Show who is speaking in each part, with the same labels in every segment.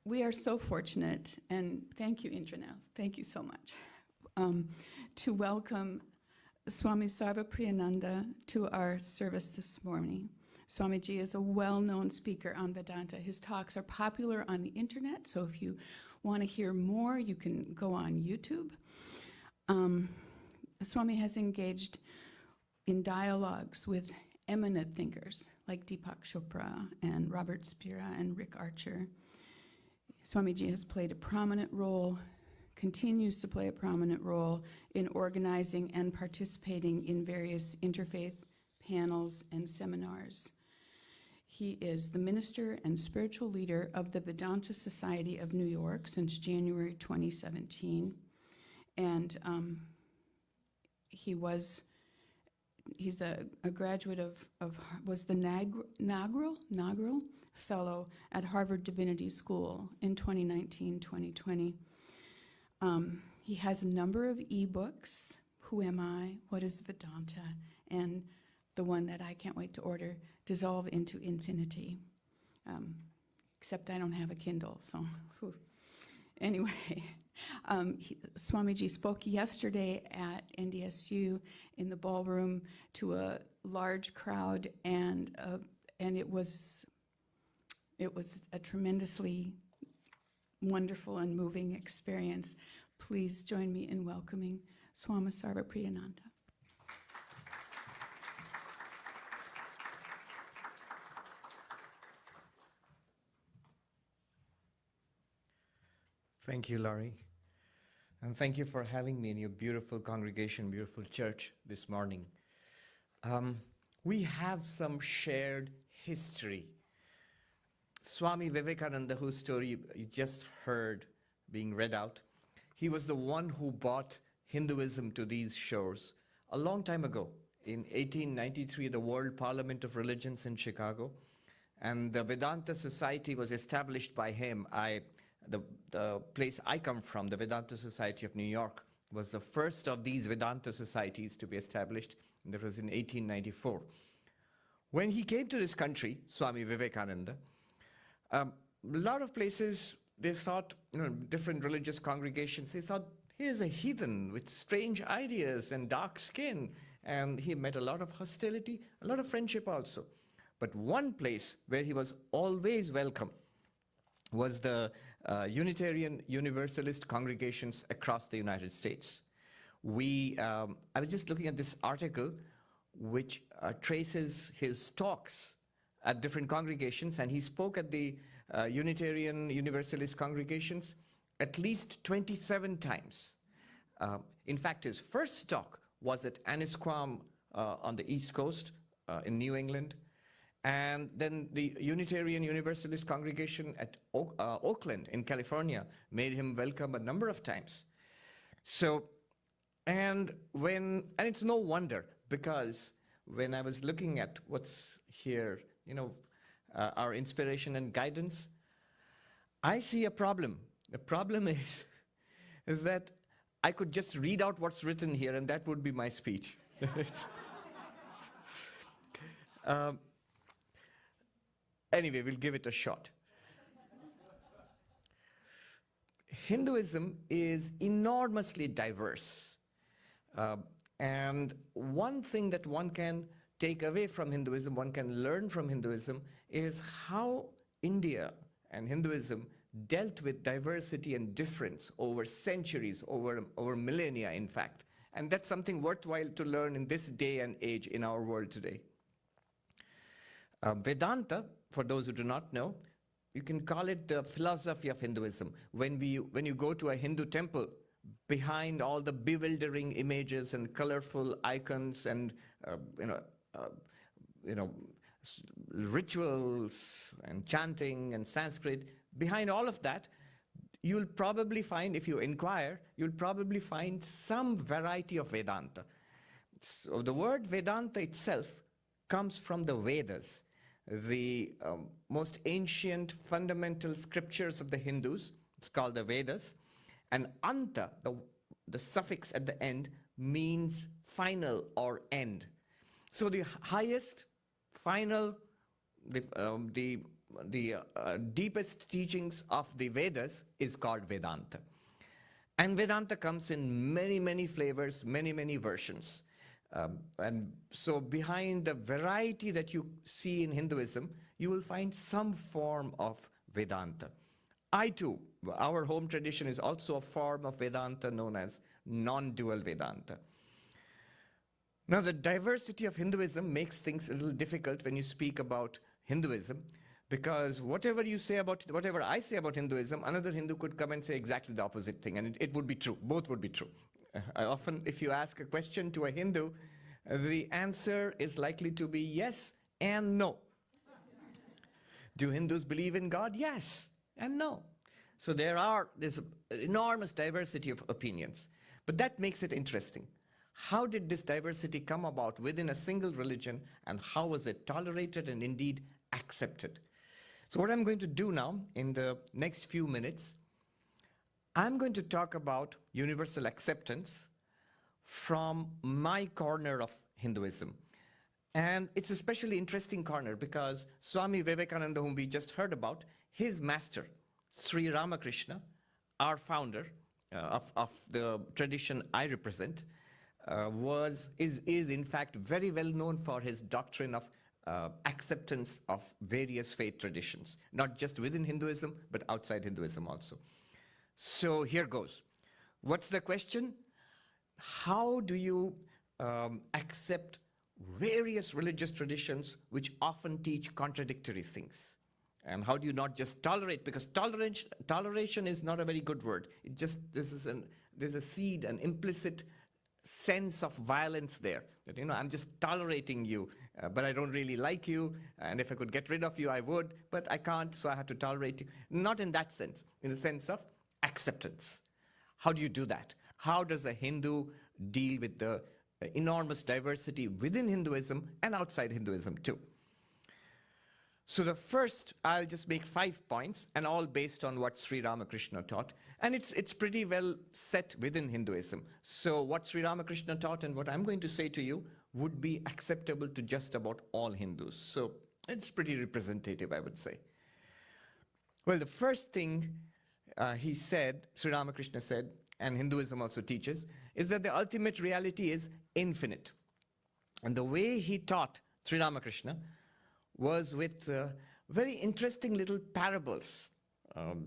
Speaker 1: We are so fortunate, and thank you, Indranil, thank you so much, to welcome Swami Sarvapriyananda to our service this morning. Swamiji is a well-known speaker on Vedanta. His talks are popular on the internet, so if you want to hear more, you can go on YouTube. Swami has engaged in dialogues with eminent thinkers like Deepak Chopra and Robert Spira and Rick Archer. Swamiji has played a prominent role, continues to play a prominent role in organizing and participating in various interfaith panels and seminars. He is the minister and spiritual leader of the Vedanta Society of New York since January 2017. And he's a graduate was the Nagral Fellow at Harvard Divinity School in 2019-2020. He has a number of ebooks, Who Am I? What is Vedanta? And the one that I can't wait to order, Dissolve into Infinity. Except I don't have a Kindle, so whew. Anyway. Swamiji spoke yesterday at NDSU in the ballroom to a large crowd, and it was a tremendously wonderful and moving experience. Please join me in welcoming Swami Sarvapriyananda.
Speaker 2: Thank you, Laurie. And thank you for having me in your beautiful congregation, beautiful church this morning. We have some shared history. Swami Vivekananda, whose story you just heard being read out, he was the one who brought Hinduism to these shores a long time ago. In 1893, the World Parliament of Religions in Chicago, and the Vedanta Society was established by him. The place I come from, the Vedanta Society of New York, was the first of these Vedanta societies to be established, and that was in 1894. When he came to this country, Swami Vivekananda, a lot of places, they thought, different religious congregations, they thought, here's a heathen with strange ideas and dark skin, and he met a lot of hostility, a lot of friendship also. But one place where he was always welcome was the Unitarian Universalist congregations across the United States. I was just looking at this article which traces his talks at different congregations, and he spoke at the Unitarian Universalist congregations at least 27 times. In fact, his first talk was at Annisquam on the East Coast in New England. And then the Unitarian Universalist congregation at Oakland in California made him welcome a number of times. And it's no wonder, because when I was looking at what's here, our inspiration and guidance, I see a problem. The problem is that I could just read out what's written here, and that would be my speech. Anyway, we'll give it a shot. Hinduism is enormously diverse. And one thing that one can take away from Hinduism, one can learn from Hinduism, is how India and Hinduism dealt with diversity and difference over centuries, over millennia, in fact. And that's something worthwhile to learn in this day and age in our world today. Vedanta, for those who do not know, you can call it the philosophy of Hinduism. When you go to a Hindu temple, behind all the bewildering images and colorful icons and rituals and chanting and Sanskrit, behind all of that, you'll probably find, if you inquire, you'll probably find some variety of Vedanta. So the word Vedanta itself comes from the Vedas, the most ancient fundamental scriptures of the Hindus. It's called the Vedas. And anta, the suffix at the end, means final or end. So the highest, final, the deepest teachings of the Vedas is called Vedanta. And Vedanta comes in many, many flavors, many, many versions. And so behind the variety that you see in Hinduism, you will find some form of Vedanta. I too, our home tradition is also a form of Vedanta known as non-dual Vedanta. Now, the diversity of Hinduism makes things a little difficult when you speak about Hinduism, because whatever I say about Hinduism, another Hindu could come and say exactly the opposite thing, and it would be true. Both would be true. I often, if you ask a question to a Hindu, the answer is likely to be yes and no. Do Hindus believe in God? Yes and no. So there's an enormous diversity of opinions. But that makes it interesting. How did this diversity come about within a single religion, and how was it tolerated and indeed accepted? So what I'm going to do now in the next few minutes, I'm going to talk about universal acceptance from my corner of Hinduism. And it's a especially interesting corner because Swami Vivekananda, whom we just heard about, his master, Sri Ramakrishna, our founder of the tradition I represent, is in fact very well known for his doctrine of acceptance of various faith traditions, not just within Hinduism, but outside Hinduism also. So here goes. What's the question? How do you accept various religious traditions which often teach contradictory things? And how do you not just tolerate? Because toleration is not a very good word. There's a seed, an implicit sense of violence there. That, I'm just tolerating you, but I don't really like you. And if I could get rid of you, I would, but I can't, so I have to tolerate you. Not in that sense, in the sense of acceptance. How do you do that? How does a Hindu deal with the enormous diversity within Hinduism and outside Hinduism too? So the first, I'll just make 5 points, and all based on what Sri Ramakrishna taught. And it's pretty well set within Hinduism. So what Sri Ramakrishna taught and what I'm going to say to you would be acceptable to just about all Hindus. So it's pretty representative, I would say. Well, the first thing Sri Ramakrishna said, and Hinduism also teaches, is that the ultimate reality is infinite. And the way he taught, Sri Ramakrishna, was with very interesting little parables,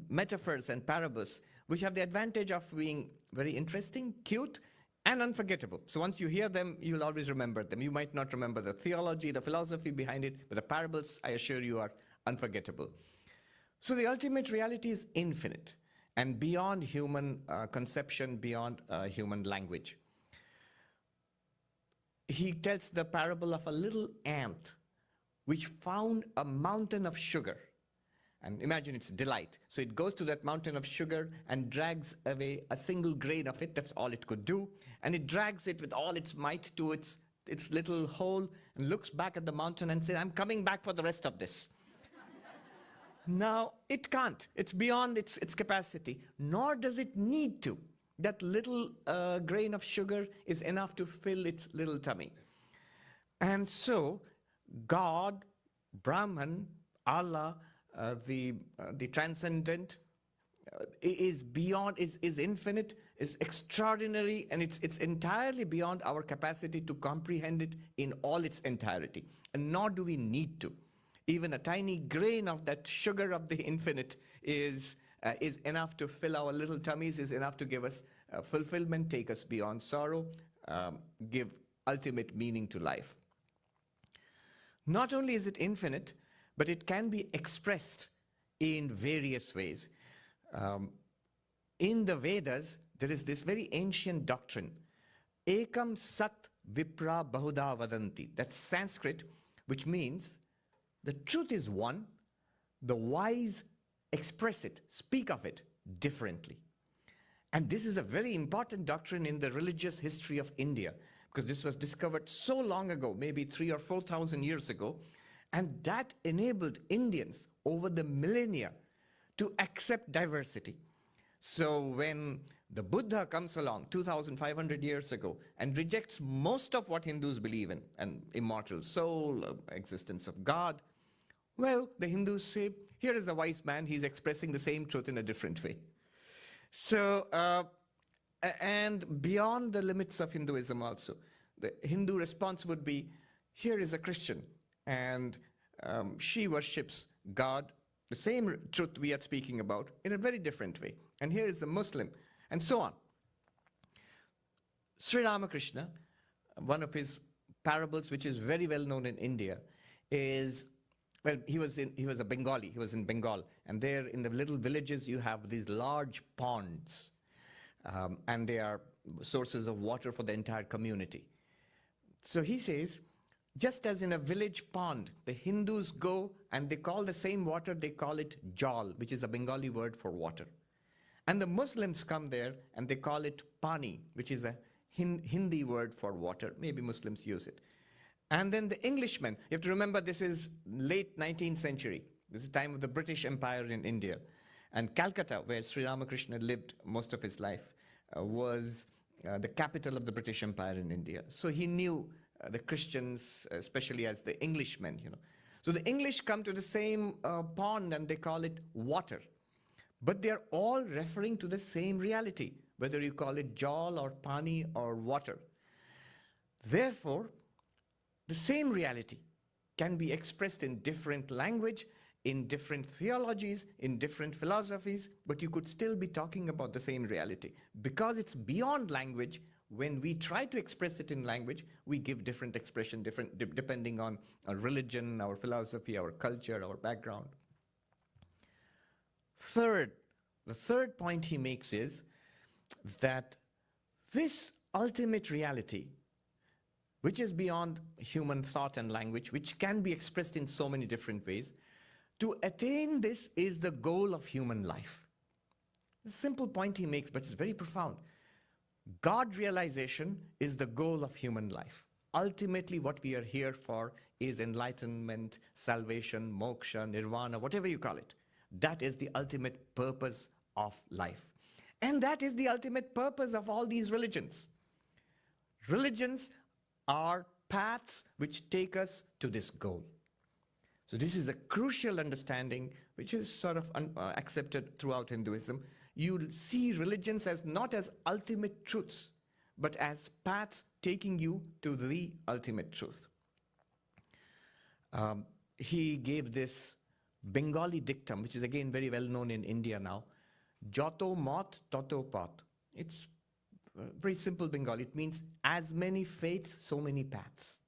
Speaker 2: metaphors and parables, which have the advantage of being very interesting, cute, and unforgettable. So once you hear them, you'll always remember them. You might not remember the theology, the philosophy behind it, but the parables, I assure you, are unforgettable. So the ultimate reality is infinite and beyond human conception, beyond human language. He tells the parable of a little ant which found a mountain of sugar. And imagine its delight. So it goes to that mountain of sugar and drags away a single grain of it. That's all it could do. And it drags it with all its might to its little hole and looks back at the mountain and says, I'm coming back for the rest of this. Now, it can't. It's beyond its capacity, nor does it need to. That little grain of sugar is enough to fill its little tummy. And so, God, Brahman, Allah, the transcendent, is beyond, is infinite, is extraordinary, and it's entirely beyond our capacity to comprehend it in all its entirety. And nor do we need to. Even a tiny grain of that sugar of the infinite is enough to fill our little tummies, is enough to give us fulfillment, take us beyond sorrow, give ultimate meaning to life. Not only is it infinite, but it can be expressed in various ways. In the Vedas, there is this very ancient doctrine, Ekam Sat Vipra Bahuda Vadanti. That's Sanskrit, which means the truth is one, the wise express it, speak of it differently. And this is a very important doctrine in the religious history of India, because this was discovered so long ago, maybe 3,000 or 4,000 years ago, and that enabled Indians over the millennia to accept diversity. So when the Buddha comes along 2,500 years ago and rejects most of what Hindus believe in, an immortal soul, existence of God, Well, the Hindus say, here is a wise man, he's expressing the same truth in a different way. So, and beyond the limits of Hinduism also, the Hindu response would be, here is a Christian, and she worships God, the same truth we are speaking about, in a very different way. And here is a Muslim, and so on. Sri Ramakrishna, one of his parables, which is very well known in India, is, well, he was a Bengali, he was in Bengal, and there in the little villages you have these large ponds, and they are sources of water for the entire community. So he says, just as in a village pond, the Hindus go and they call the same water, they call it jal, which is a Bengali word for water. And the Muslims come there and they call it pani, which is a Hindi word for water. Maybe Muslims use it. And then the Englishmen, you have to remember this is late 19th century. This is the time of the British Empire in India. And Calcutta, where Sri Ramakrishna lived most of his life, was the capital of the British Empire in India. So he knew the Christians, especially as the Englishmen, you know. So the English come to the same pond and they call it water. But they're all referring to the same reality, whether you call it jal or pani or water. Therefore, the same reality can be expressed in different language, in different theologies, in different philosophies, but you could still be talking about the same reality. Because it's beyond language, when we try to express it in language, we give different expression, depending on our religion, our philosophy, our culture, our background. The third point he makes is that this ultimate reality, which is beyond human thought and language, which can be expressed in so many different ways, to attain this is the goal of human life. A simple point he makes, but it's very profound. God realization is the goal of human life. Ultimately, what we are here for is enlightenment, salvation, moksha, nirvana, whatever you call it. That is the ultimate purpose of life. And that is the ultimate purpose of all these religions. Religions are paths which take us to this goal. So this is a crucial understanding which is sort of accepted throughout Hinduism. You see religions as not as ultimate truths, but as paths taking you to the ultimate truth. He gave this Bengali dictum, which is again very well known in India now, Joto mot toto pat. It's very simple Bengali. It means as many faiths, so many paths.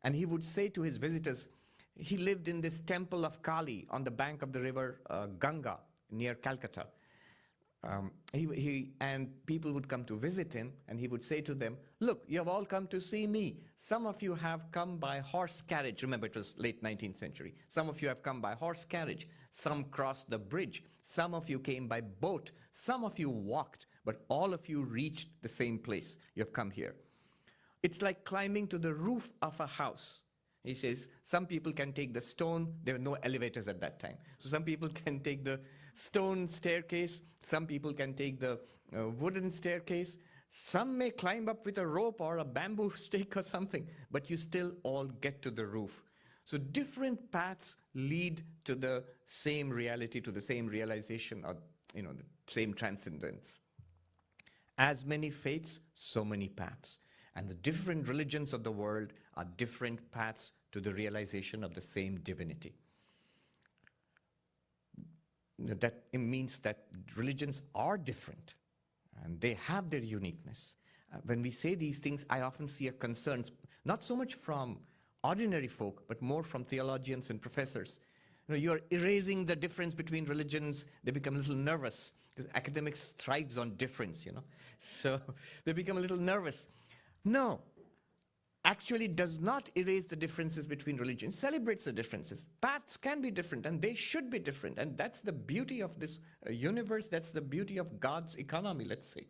Speaker 2: And he would say to his visitors, he lived in this temple of Kali on the bank of the river Ganga near Calcutta. And people would come to visit him, and he would say to them, look, you have all come to see me. Some of you have come by horse carriage. Remember, it was late 19th century. Some of you have come by horse carriage. Some crossed the bridge. Some of you came by boat. Some of you walked, but all of you reached the same place. You have come here. It's like climbing to the roof of a house. He says, some people can take the stone. There were no elevators at that time. So some people can take the stone staircase. Some people can take the wooden staircase. Some may climb up with a rope or a bamboo stick or something, but you still all get to the roof. So different paths lead to the same reality, to the same realization, or the same transcendence. As many faiths, so many paths. And the different religions of the world are different paths to the realization of the same divinity. That means that religions are different and they have their uniqueness. When we say these things, I often see a concern, not so much from ordinary folk, but more from theologians and professors. You're erasing the difference between religions. They become a little nervous because academics thrives on difference, So they become a little nervous. No, actually does not erase the differences between religions, celebrates the differences. Paths can be different and they should be different. And that's the beauty of this universe. That's the beauty of God's economy, let's say.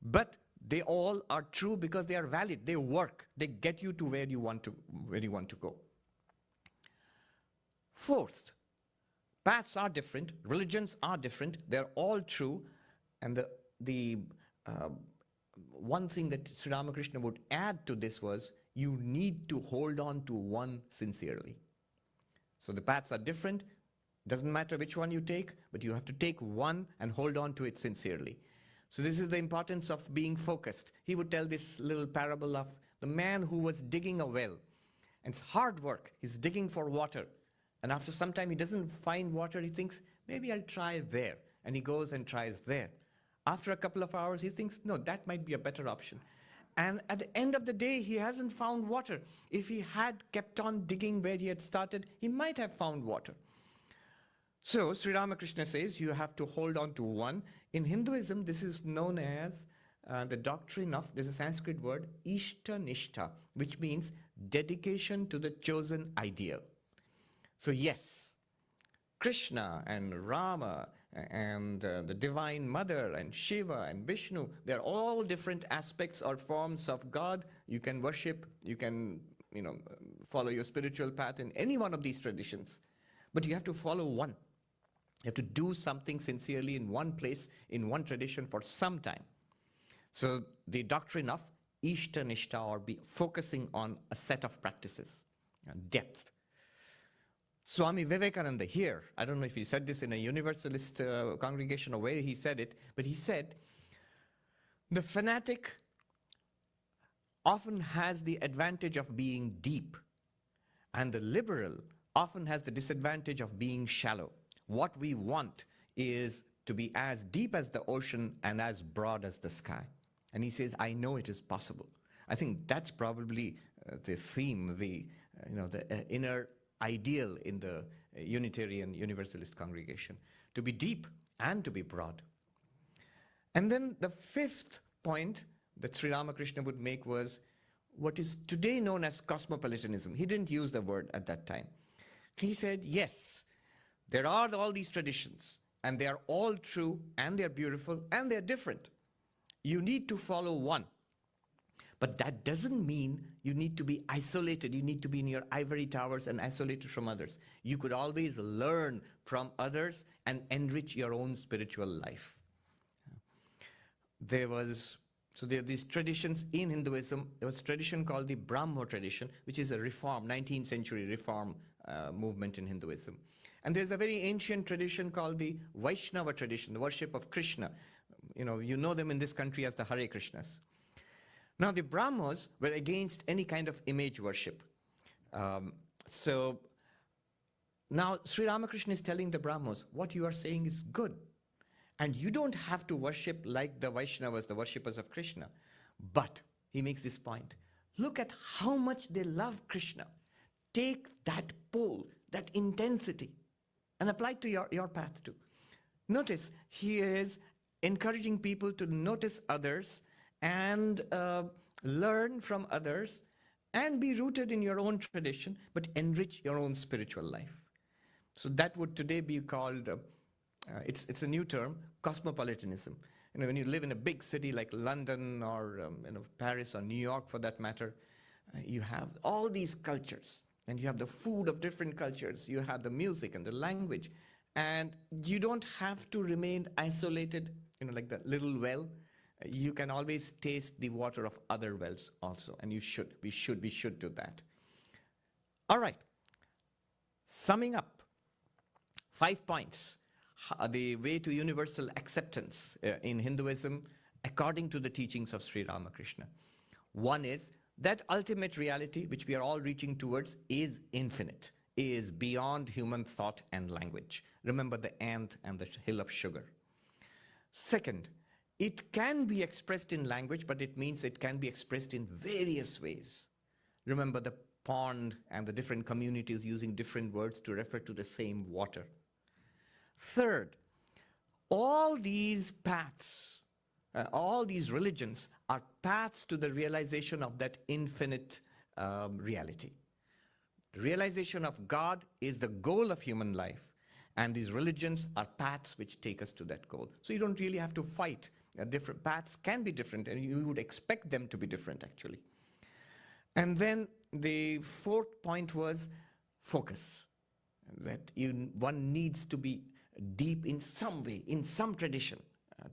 Speaker 2: But they all are true because they are valid. They work. They get you to where you want to go. Fourth, paths are different. Religions are different. They're all true. And the one thing that Sri Ramakrishna would add to this was, you need to hold on to one sincerely. So the paths are different. Doesn't matter which one you take, but you have to take one and hold on to it sincerely. So this is the importance of being focused. He would tell this little parable of the man who was digging a well. And it's hard work. He's digging for water. And after some time, he doesn't find water. He thinks, maybe I'll try there. And he goes and tries there. After a couple of hours, he thinks, no, that might be a better option. And at the end of the day, he hasn't found water. If he had kept on digging where he had started, he might have found water. So Sri Ramakrishna says you have to hold on to one. In Hinduism, this is known as the doctrine of, there's a Sanskrit word, Ishta-nishtha, which means dedication to the chosen ideal. So yes, Krishna and Rama and the Divine Mother and Shiva and Vishnu, they're all different aspects or forms of God. You can worship, you can follow your spiritual path in any one of these traditions. But you have to follow one. You have to do something sincerely in one place, in one tradition for some time. So the doctrine of Ishta-nishtha, or be focusing on a set of practices, depth. Swami Vivekananda here, I don't know if he said this in a Universalist congregation or where he said it, but he said, the fanatic often has the advantage of being deep, and the liberal often has the disadvantage of being shallow. What we want is to be as deep as the ocean and as broad as the sky. And he says, I know it is possible. I think that's probably the theme, the inner ideal in the Unitarian Universalist congregation, to be deep and to be broad. And then the fifth point that Sri Ramakrishna would make was what is today known as cosmopolitanism. He didn't use the word at that time. He said, yes, there are all these traditions, and they are all true, and they're beautiful, and they're different. You need to follow one. But that doesn't mean you need to be isolated. You need to be in your ivory towers and isolated from others. You could always learn from others and enrich your own spiritual life. There are these traditions in Hinduism. There was a tradition called the Brahmo tradition, which is a reform, 19th century reform movement in Hinduism. And there's a very ancient tradition called the Vaishnava tradition, the worship of Krishna. You know them in this country as the Hare Krishnas. Now, the Brahmos were against any kind of image worship. So now Sri Ramakrishna is telling the Brahmos, what you are saying is good. And you don't have to worship like the Vaishnavas, the worshippers of Krishna. But he makes this point. Look at how much they love Krishna. Take that pull, that intensity, and apply it to your path too. Notice, he is encouraging people to notice others and learn from others and be rooted in your own tradition, but enrich your own spiritual life. So that would today be called, it's a new term, cosmopolitanism. When you live in a big city like London or Paris or New York for that matter, you have all these cultures, and you have the food of different cultures, you have the music and the language, and you don't have to remain isolated, like the little well. You can always taste the water of other wells also, and we should do that. All right, summing up, 5 points, the way to universal acceptance in Hinduism according to the teachings of Sri Ramakrishna. One is that ultimate reality, which we are all reaching towards, is infinite, is beyond human thought and language. Remember the ant and the hill of sugar. Second, it can be expressed in language, but it means it can be expressed in various ways. Remember the pond and the different communities using different words to refer to the same water. Third, all these paths, all these religions are paths to the realization of that infinite reality. The realization of God is the goal of human life, and these religions are paths which take us to that goal. So you don't really have to fight. Different paths can be different, and you would expect them to be different, actually. And then the fourth point was focus, that one needs to be deep in some way, in some tradition,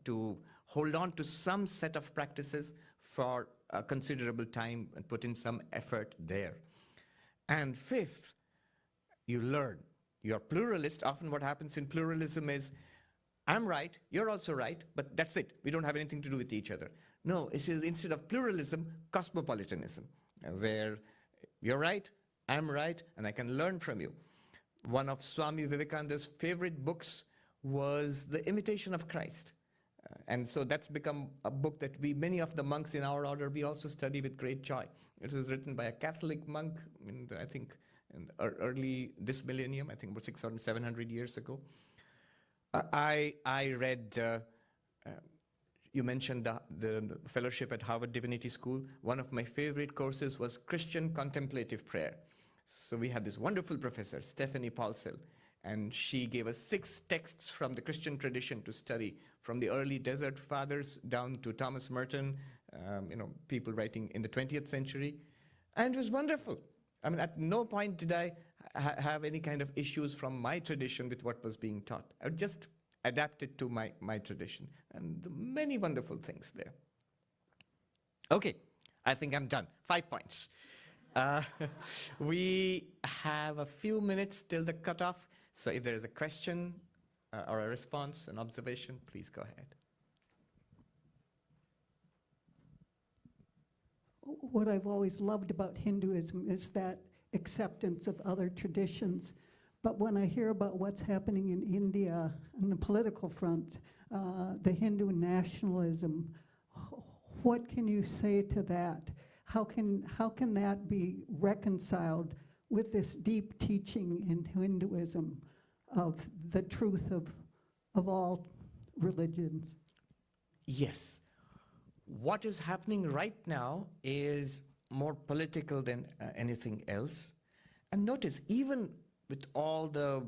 Speaker 2: to hold on to some set of practices for a considerable time and put in some effort there. And fifth, you learn. You're pluralist. Often what happens in pluralism is, I'm right, you're also right, but that's it. We don't have anything to do with each other. No, it is instead of pluralism, cosmopolitanism, where you're right, I'm right, and I can learn from you. One of Swami Vivekananda's favorite books was The Imitation of Christ. And so that's become a book that many of the monks in our order, we also study with great joy. It was written by a Catholic monk, I think, in early this millennium, I think about 600, 700 years ago. I read, you mentioned the fellowship at Harvard Divinity School. One of my favorite courses was Christian Contemplative Prayer. So we had this wonderful professor, Stephanie Paulsell, and she gave us 6 texts from the Christian tradition to study, from the early Desert Fathers down to Thomas Merton, people writing in the 20th century. And it was wonderful. I mean, at no point did I have any kind of issues from my tradition with what was being taught. I just adapted to my tradition, and many wonderful things there. Okay, I think I'm done. 5 points. We have a few minutes till the cutoff, so if there is a question or a response, an observation, please go ahead.
Speaker 3: What I've always loved about Hinduism is that acceptance of other traditions. But when I hear about what's happening in India on the political front, the Hindu nationalism, what can you say to that? How can that be reconciled with this deep teaching in Hinduism of the truth of all religions?
Speaker 2: Yes. What is happening right now is more political than anything else. And notice, even with all the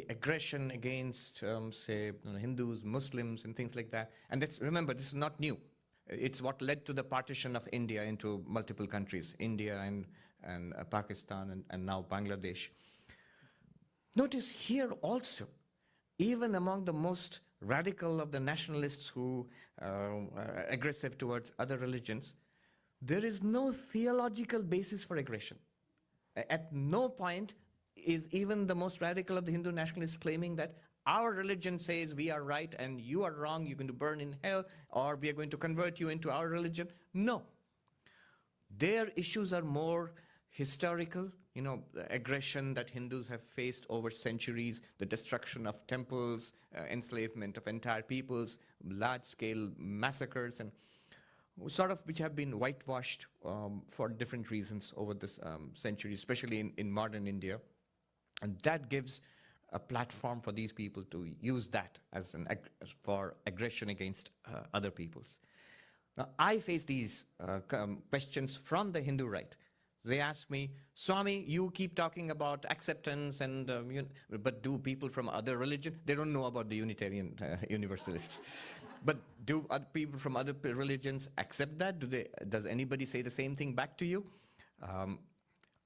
Speaker 2: aggression against, say, Hindus, Muslims, and things like that, and remember, this is not new. It's what led to the partition of India into multiple countries, India and Pakistan and now Bangladesh. Notice here also, even among the most radical of the nationalists who are aggressive towards other religions, there is no theological basis for aggression. At no point is even the most radical of the Hindu nationalists claiming that our religion says we are right and you are wrong, you're going to burn in hell, or we are going to convert you into our religion. No. Their issues are more historical, the aggression that Hindus have faced over centuries, the destruction of temples, enslavement of entire peoples, large-scale massacres, and sort of which have been whitewashed for different reasons over this century, especially in modern India. And that gives a platform for these people to use that as for aggression against other peoples. Now, I face these questions from the Hindu right. They ask me, Swami, you keep talking about acceptance, but do people from other religion? They don't know about the Unitarian Universalists. But do other people from other religions accept that? Does anybody say the same thing back to you?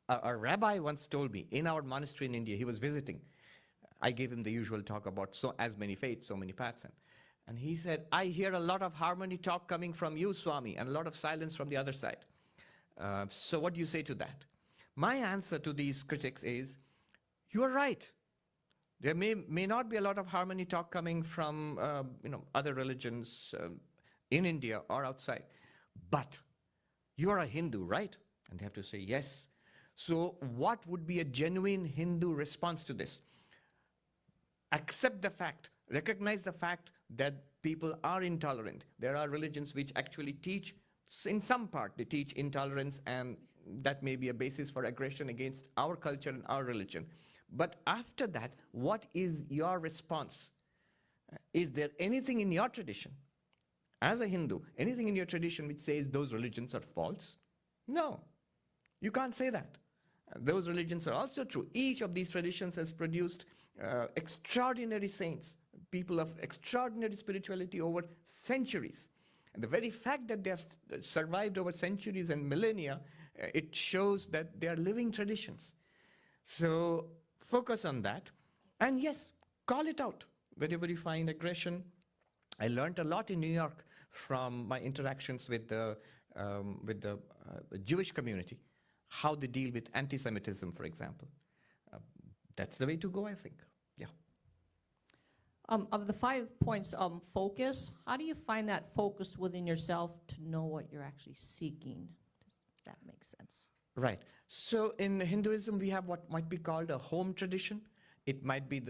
Speaker 2: A rabbi once told me, in our monastery in India, he was visiting. I gave him the usual talk about as many faiths, so many paths. And he said, I hear a lot of harmony talk coming from you, Swami, and a lot of silence from the other side. So what do you say to that? My answer to these critics is, you are right. There may not be a lot of harmony talk coming from other religions in India or outside. But you are a Hindu, right? And they have to say yes. So what would be a genuine Hindu response to this? Accept the fact, recognize the fact that people are intolerant. There are religions which actually teach, in some part, they teach intolerance, and that may be a basis for aggression against our culture and our religion. But after that, what is your response? Is there anything in your tradition, as a Hindu, anything in your tradition which says those religions are false? No, you can't say that. Those religions are also true. Each of these traditions has produced extraordinary saints, people of extraordinary spirituality over centuries. And the very fact that they have survived over centuries and millennia, it shows that they are living traditions. So focus on that. And yes, call it out whenever you find aggression. I learned a lot in New York from my interactions with the Jewish community, how they deal with anti-Semitism, for example. that's the way to go, I think. Yeah.
Speaker 4: Of the 5 points, focus, how do you find that focus within yourself to know what you're actually seeking? Does that make sense?
Speaker 2: Right. So in Hinduism, we have what might be called a home tradition. It might be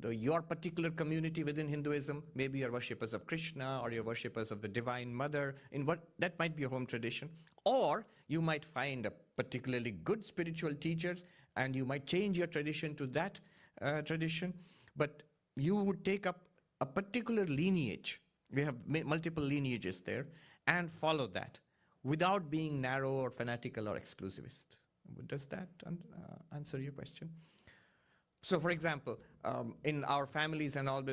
Speaker 2: your particular community within Hinduism. Maybe you're worshippers of Krishna or you're worshippers of the Divine Mother. That might be a home tradition. Or you might find a particularly good spiritual teachers and you might change your tradition to that tradition. But you would take up a particular lineage. We have multiple lineages there and follow that without being narrow or fanatical or exclusivist. Does that answer your question? So for example, in our families and all,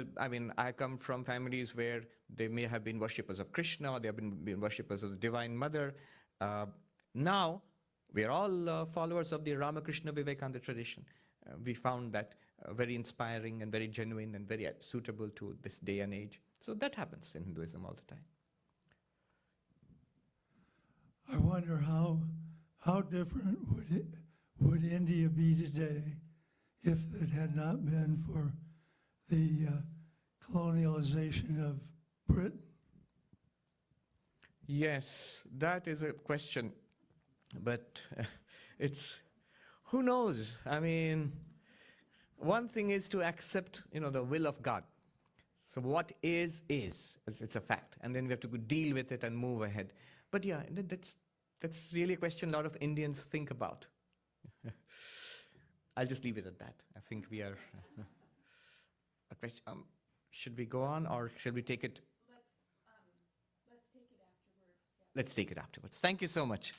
Speaker 2: I come from families where they may have been worshippers of Krishna or they have been worshippers of the Divine Mother. Now, we are all followers of the Ramakrishna Vivekananda tradition. We found that very inspiring and very genuine and very suitable to this day and age. So that happens in Hinduism all the time.
Speaker 5: I wonder how different would India be today if it had not been for the colonialization of Britain?
Speaker 2: Yes, that is a question, but it's, who knows? I mean, one thing is to accept, the will of God. So what is, it's a fact. And then we have to deal with it and move ahead. But yeah, that's really a question a lot of Indians think about. I'll just leave it at that. I think we are, a question, should we go on or should we take it? Let's take it afterwards. Yeah. Let's take it afterwards. Thank you so much.